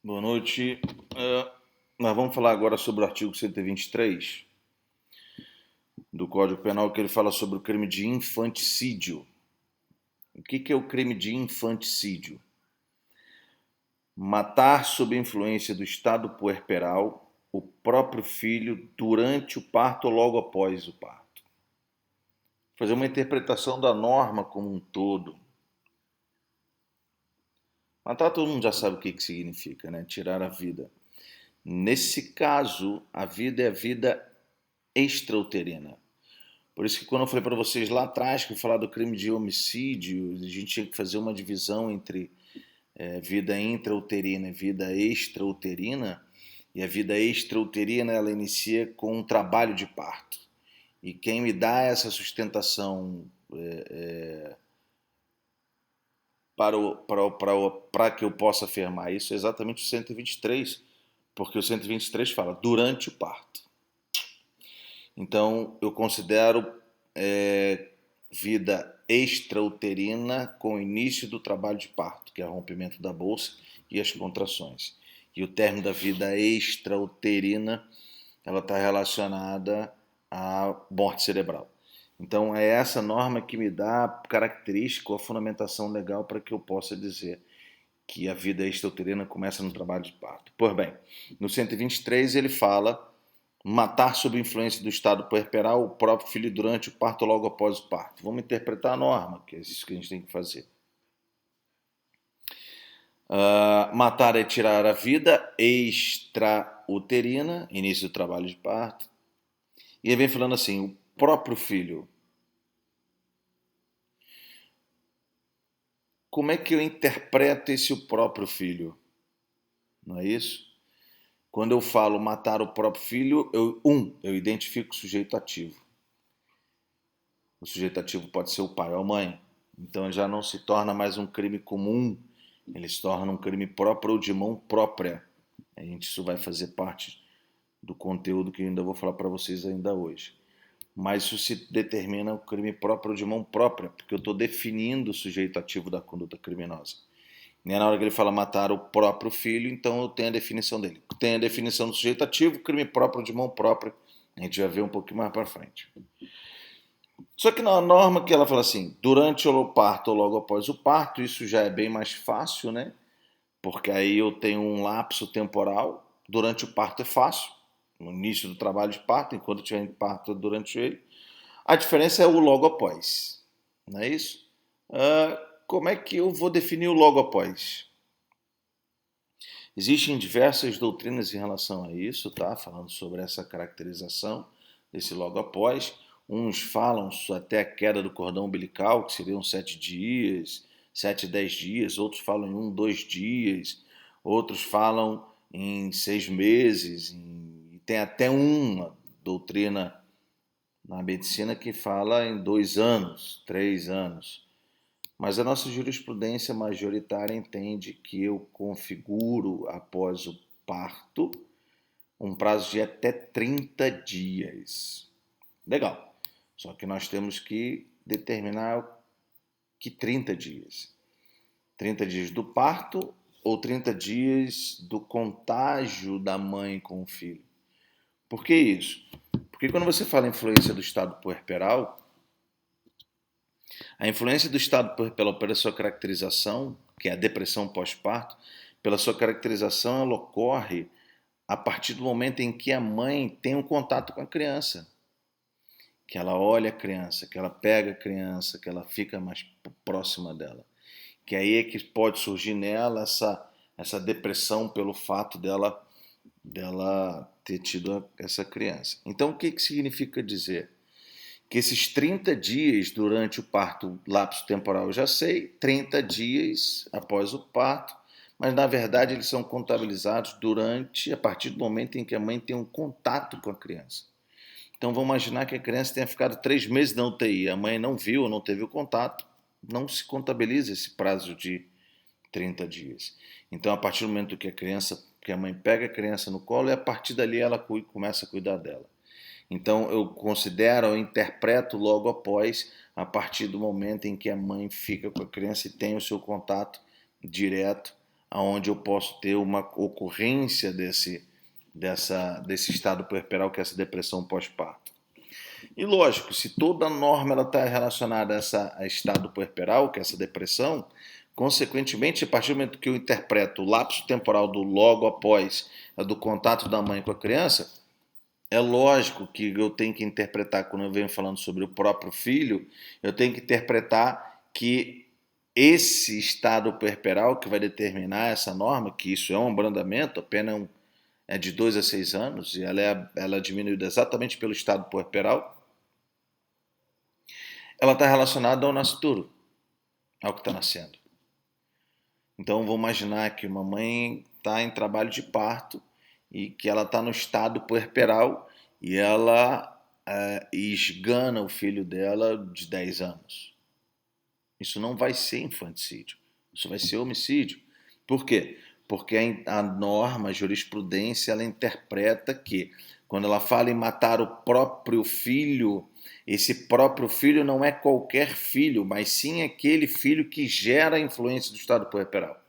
Boa noite. Nós vamos falar agora sobre o artigo 123 do Código Penal, que ele fala sobre o crime de infanticídio. O que é o crime de infanticídio? Matar sob influência do estado puerperal o próprio filho durante o parto ou logo após o parto. Fazer uma interpretação da norma como um todo. Matar, todo mundo já sabe o que significa, né? Tirar a vida. Nesse caso, a vida é a vida extrauterina. Por isso que quando eu falei para vocês lá atrás, que eu falar do crime de homicídio, a gente tinha que fazer uma divisão entre vida intrauterina e vida extrauterina, e a vida extrauterina ela inicia com um trabalho de parto. E quem me dá essa sustentação para que eu possa afirmar isso é exatamente o 123, porque o 123 fala durante o parto. Então, eu considero vida extrauterina com o início do trabalho de parto, que é o rompimento da bolsa e as contrações. E o término da vida extrauterina, ela está relacionada à morte cerebral. Então, é essa norma que me dá a característica ou a fundamentação legal para que eu possa dizer que a vida extrauterina começa no trabalho de parto. Pois bem, no 123 ele fala matar sob influência do estado puerperal o próprio filho durante o parto ou logo após o parto. Vamos interpretar a norma, que é isso que a gente tem que fazer. Matar é tirar a vida extrauterina, início do trabalho de parto. E ele vem falando assim, o próprio filho. Como é que eu interpreto esse o próprio filho? Não é isso? Quando eu falo matar o próprio filho, eu identifico o sujeito ativo. O sujeito ativo pode ser o pai ou a mãe. Então já não se torna mais um crime comum, ele se torna um crime próprio ou de mão própria. Isso vai fazer parte do conteúdo que eu ainda vou falar para vocês ainda hoje. Mas isso se determina o crime próprio ou de mão própria, porque eu estou definindo o sujeito ativo da conduta criminosa. E na hora que ele fala matar o próprio filho, então eu tenho a definição dele. Tem a definição do sujeito ativo, crime próprio de mão própria. A gente vai ver um pouquinho mais para frente. Só que na norma que ela fala assim, durante o parto ou logo após o parto, isso já é bem mais fácil, né? Porque aí eu tenho um lapso temporal. Durante o parto é fácil, no início do trabalho de parto, enquanto eu estiver em parto durante ele. A diferença é o logo após, não é isso? Como é que eu vou definir o logo após? Existem diversas doutrinas em relação a isso, tá? Falando sobre essa caracterização desse logo após. Uns falam até a queda do cordão umbilical, que seriam 7 dias, 7, 10 dias. Outros falam em 1, 2 dias. Outros falam em 6 meses. E tem até uma doutrina na medicina que fala em 2 anos, 3 anos. Mas a nossa jurisprudência majoritária entende que eu configuro, após o parto, um prazo de até 30 dias. Legal. Só que nós temos que determinar que 30 dias. 30 dias do parto ou 30 dias do contágio da mãe com o filho. Por que isso? Porque quando você fala influência do estado puerperal, a influência do estado puerperal pela sua caracterização, que é a depressão pós-parto, pela sua caracterização, ela ocorre a partir do momento em que a mãe tem um contato com a criança. Que ela olha a criança, que ela pega a criança, que ela fica mais próxima dela. Que aí é que pode surgir nela essa depressão pelo fato dela ter tido essa criança. Então, o que significa dizer? Que esses 30 dias durante o parto, lapso temporal, eu já sei, 30 dias após o parto, mas na verdade eles são contabilizados a partir do momento em que a mãe tem um contato com a criança. Então vamos imaginar que a criança tenha ficado 3 meses na UTI, a mãe não viu, não teve o contato, não se contabiliza esse prazo de 30 dias. Então a partir do momento que a mãe pega a criança no colo, e a partir dali ela começa a cuidar dela. Então eu considero, eu interpreto logo após, a partir do momento em que a mãe fica com a criança e tem o seu contato direto onde eu posso ter uma ocorrência desse estado puerperal, que é essa depressão pós-parto. E lógico, se toda norma está relacionada a estado puerperal, que é essa depressão, consequentemente, a partir do momento que eu interpreto o lapso temporal do logo após do contato da mãe com a criança, é lógico que eu tenho que interpretar, quando eu venho falando sobre o próprio filho, eu tenho que interpretar que esse estado puerperal que vai determinar essa norma, que isso é um abrandamento, apenas é de 2 a 6 anos, e ela é diminuída exatamente pelo estado puerperal, ela está relacionada ao nascituro, ao que está nascendo. Então, vou imaginar que uma mãe está em trabalho de parto e que ela está no estado puerperal e ela esgana o filho dela de 10 anos. Isso não vai ser infanticídio, isso vai ser homicídio. Por quê? Porque a norma, a jurisprudência, ela interpreta que quando ela fala em matar o próprio filho, esse próprio filho não é qualquer filho, mas sim aquele filho que gera a influência do estado puerperal,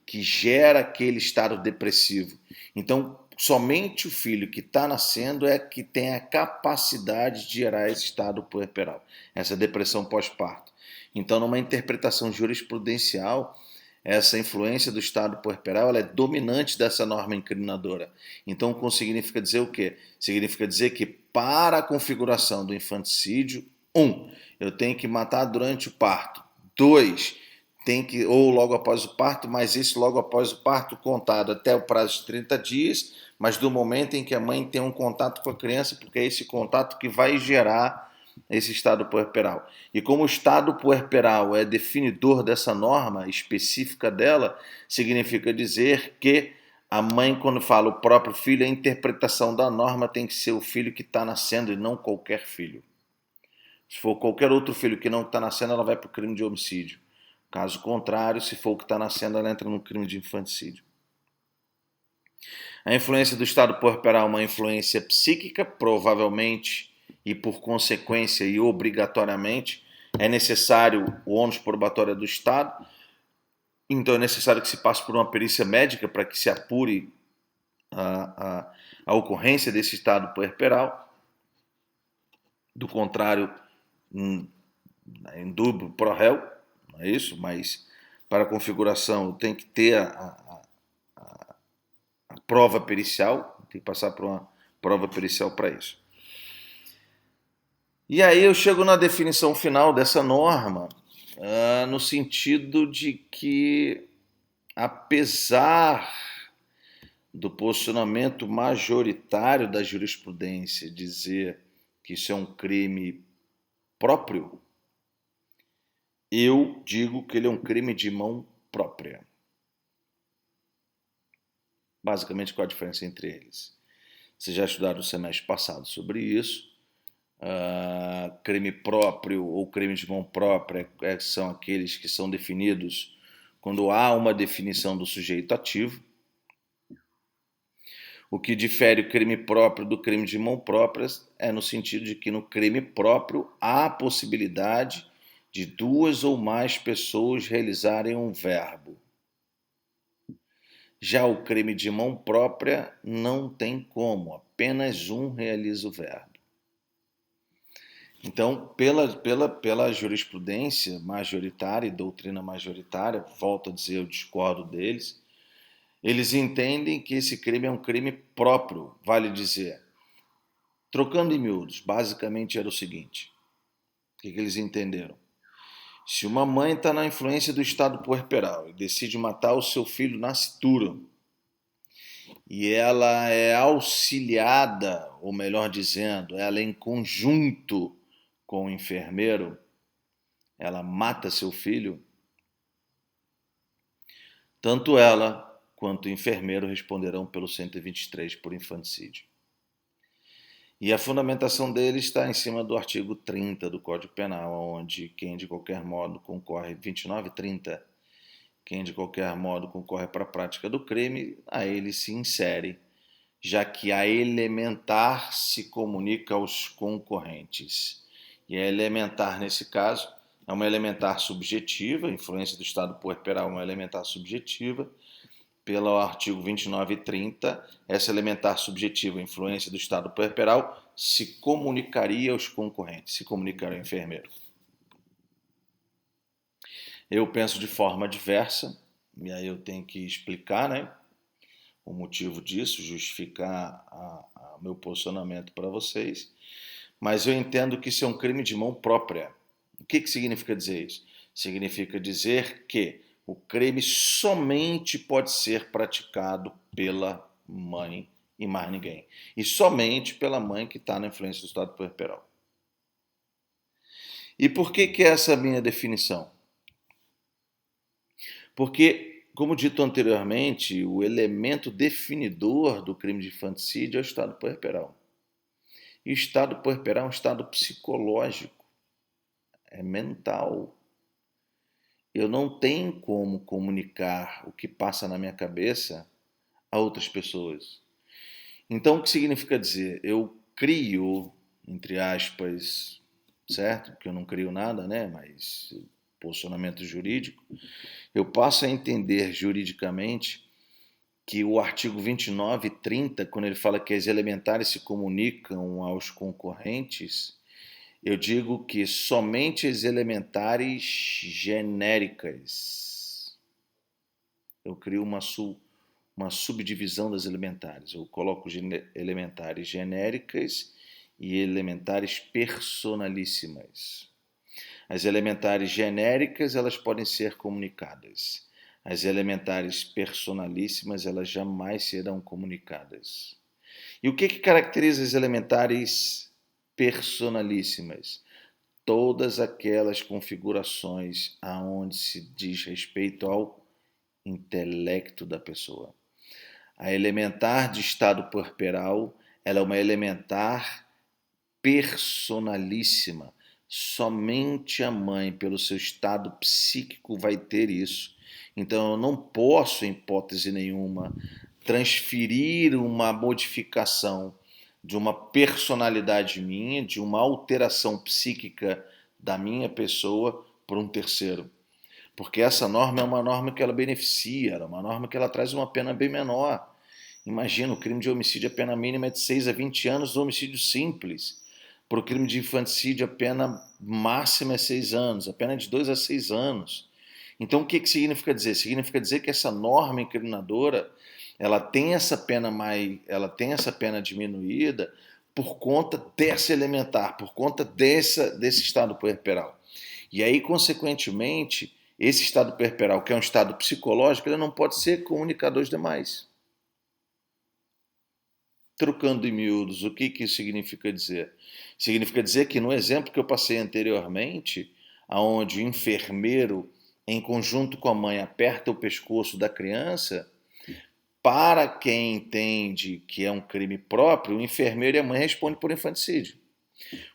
que gera aquele estado depressivo. Então, somente o filho que está nascendo é que tem a capacidade de gerar esse estado puerperal, essa depressão pós-parto. Então, numa interpretação jurisprudencial, essa influência do estado puerperal ela é dominante dessa norma incriminadora. Então, significa dizer o quê? Significa dizer que para a configuração do infanticídio, 1, eu tenho que matar durante o parto. 2, tem que, ou logo após o parto, mas esse logo após o parto contado até o prazo de 30 dias, mas do momento em que a mãe tem um contato com a criança, porque é esse contato que vai gerar esse estado puerperal. E como o estado puerperal é definidor dessa norma específica dela, significa dizer que a mãe, quando fala o próprio filho, a interpretação da norma tem que ser o filho que está nascendo e não qualquer filho. Se for qualquer outro filho que não está nascendo, ela vai para o crime de homicídio. Caso contrário, se for o que está nascendo, ela entra no crime de infanticídio. A influência do estado puerperal é uma influência psíquica, provavelmente e por consequência e obrigatoriamente é necessário o ônus probatório do Estado, então é necessário que se passe por uma perícia médica para que se apure a ocorrência desse estado puerperal. Do contrário, em dúvida pro réu, não é isso? Mas para a configuração tem que ter a prova pericial, tem que passar por uma prova pericial para isso. E aí eu chego na definição final dessa norma, no sentido de que, apesar do posicionamento majoritário da jurisprudência dizer que isso é um crime próprio, eu digo que ele é um crime de mão própria. Basicamente, qual a diferença entre eles? Vocês já estudaram no semestre passado sobre isso. Crime próprio ou crime de mão própria são aqueles que são definidos quando há uma definição do sujeito ativo. O que difere o crime próprio do crime de mão própria é no sentido de que no crime próprio há a possibilidade de 2 ou mais pessoas realizarem um verbo. Já o crime de mão própria não tem como, apenas um realiza o verbo. Então, pela jurisprudência majoritária e doutrina majoritária, volto a dizer, eu discordo deles, eles entendem que esse crime é um crime próprio, vale dizer. Trocando em miúdos, basicamente era o seguinte, o que eles entenderam? Se uma mãe está na influência do estado puerperal e decide matar o seu filho nascituro, e ela é auxiliada, ou melhor dizendo, ela é em conjunto com o enfermeiro, ela mata seu filho, tanto ela quanto o enfermeiro responderão pelo 123 por infanticídio. E a fundamentação dele está em cima do artigo 30 do Código Penal, onde quem de qualquer modo concorre, 29 e 30, quem de qualquer modo concorre para a prática do crime, a ele se insere, já que a elementar se comunica aos concorrentes. E a elementar, nesse caso, é uma elementar subjetiva, a influência do estado puerperal é uma elementar subjetiva. Pelo artigo 29 e 30, essa elementar subjetiva, a influência do estado puerperal, se comunicaria aos concorrentes, se comunicaria ao enfermeiro. Eu penso de forma diversa, e aí eu tenho que explicar, né, o motivo disso, justificar meu posicionamento para vocês, mas eu entendo que isso é um crime de mão própria. O que significa dizer isso? Significa dizer que o crime somente pode ser praticado pela mãe e mais ninguém. E somente pela mãe que está na influência do estado puerperal. E por que é essa minha definição? Porque, como dito anteriormente, o elemento definidor do crime de infanticídio é o estado puerperal. E o estado puerperal é um estado psicológico, é mental. Eu não tenho como comunicar o que passa na minha cabeça a outras pessoas. Então, o que significa dizer? Eu crio, entre aspas, certo? Porque eu não crio nada, né? Mas posicionamento jurídico. Eu passo a entender juridicamente que o artigo 29 e 30, quando ele fala que as elementares se comunicam aos concorrentes, eu digo que somente as elementares genéricas. Eu crio uma subdivisão das elementares. Eu coloco elementares genéricas e elementares personalíssimas. As elementares genéricas, elas podem ser comunicadas. As elementares personalíssimas, elas jamais serão comunicadas. E o que caracteriza as elementares personalíssimas? Todas aquelas configurações aonde se diz respeito ao intelecto da pessoa. A elementar de estado puerperal, ela é uma elementar personalíssima. Somente a mãe, pelo seu estado psíquico, vai ter isso. Então eu não posso, em hipótese nenhuma, transferir uma modificação de uma personalidade minha, de uma alteração psíquica da minha pessoa para um terceiro. Porque essa norma é uma norma que ela beneficia, é uma norma que ela traz uma pena bem menor. Imagina, o crime de homicídio, a pena mínima é de 6 a 20 anos do homicídio simples. Para o crime de infanticídio, a pena máxima é 6 anos, a pena é de 2 a 6 anos. Então, o que significa dizer? Significa dizer que essa norma incriminadora, ela tem essa pena diminuída por conta dessa elementar, por conta desse estado puerperal. E aí, consequentemente, esse estado puerperal, que é um estado psicológico, ele não pode ser comunicado aos demais. Trocando em miúdos, o que isso significa dizer? Significa dizer que no exemplo que eu passei anteriormente, onde o enfermeiro, em conjunto com a mãe, aperta o pescoço da criança, para quem entende que é um crime próprio, o enfermeiro e a mãe respondem por infanticídio.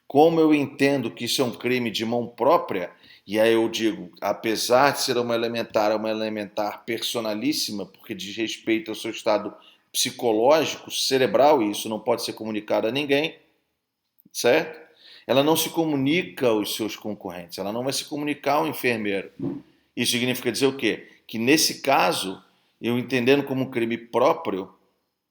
Como eu entendo que isso é um crime de mão própria, e aí eu digo, apesar de ser uma elementar personalíssima, porque diz respeito ao seu estado psicológico, cerebral, e isso não pode ser comunicado a ninguém, certo? Ela não se comunica aos seus concorrentes, ela não vai se comunicar ao enfermeiro. Isso significa dizer o quê? Que nesse caso, eu entendendo como um crime próprio,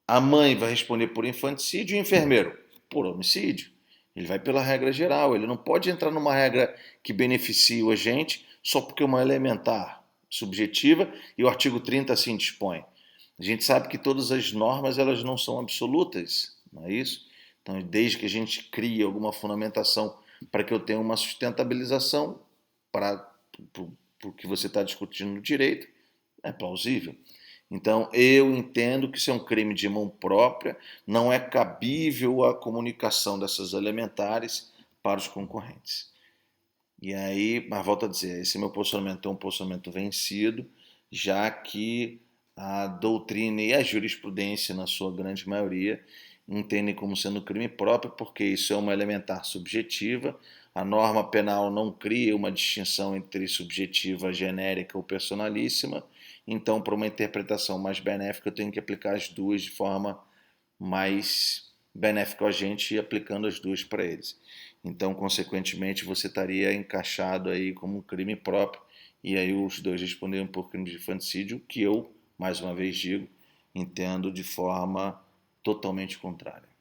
a mãe vai responder por infanticídio e o enfermeiro por homicídio. Ele vai pela regra geral, ele não pode entrar numa regra que beneficie o agente só porque é uma elementar subjetiva e o artigo 30 assim dispõe. A gente sabe que todas as normas elas não são absolutas, não é isso? Então, desde que a gente crie alguma fundamentação para que eu tenha uma sustentabilização para o que você está discutindo no direito, é plausível. Então, eu entendo que isso é um crime de mão própria, não é cabível a comunicação dessas elementares para os concorrentes. E aí, mas volto a dizer, esse meu posicionamento é um posicionamento vencido, já que a doutrina e a jurisprudência, na sua grande maioria, entendem como sendo crime próprio, porque isso é uma elementar subjetiva. A norma penal não cria uma distinção entre subjetiva, genérica ou personalíssima. Então, para uma interpretação mais benéfica, eu tenho que aplicar as duas de forma mais benéfica a gente e aplicando as duas para eles. Então, consequentemente, você estaria encaixado aí como um crime próprio, e aí os dois responderiam por crime de infanticídio, que eu, mais uma vez digo, entendo de forma totalmente contrária.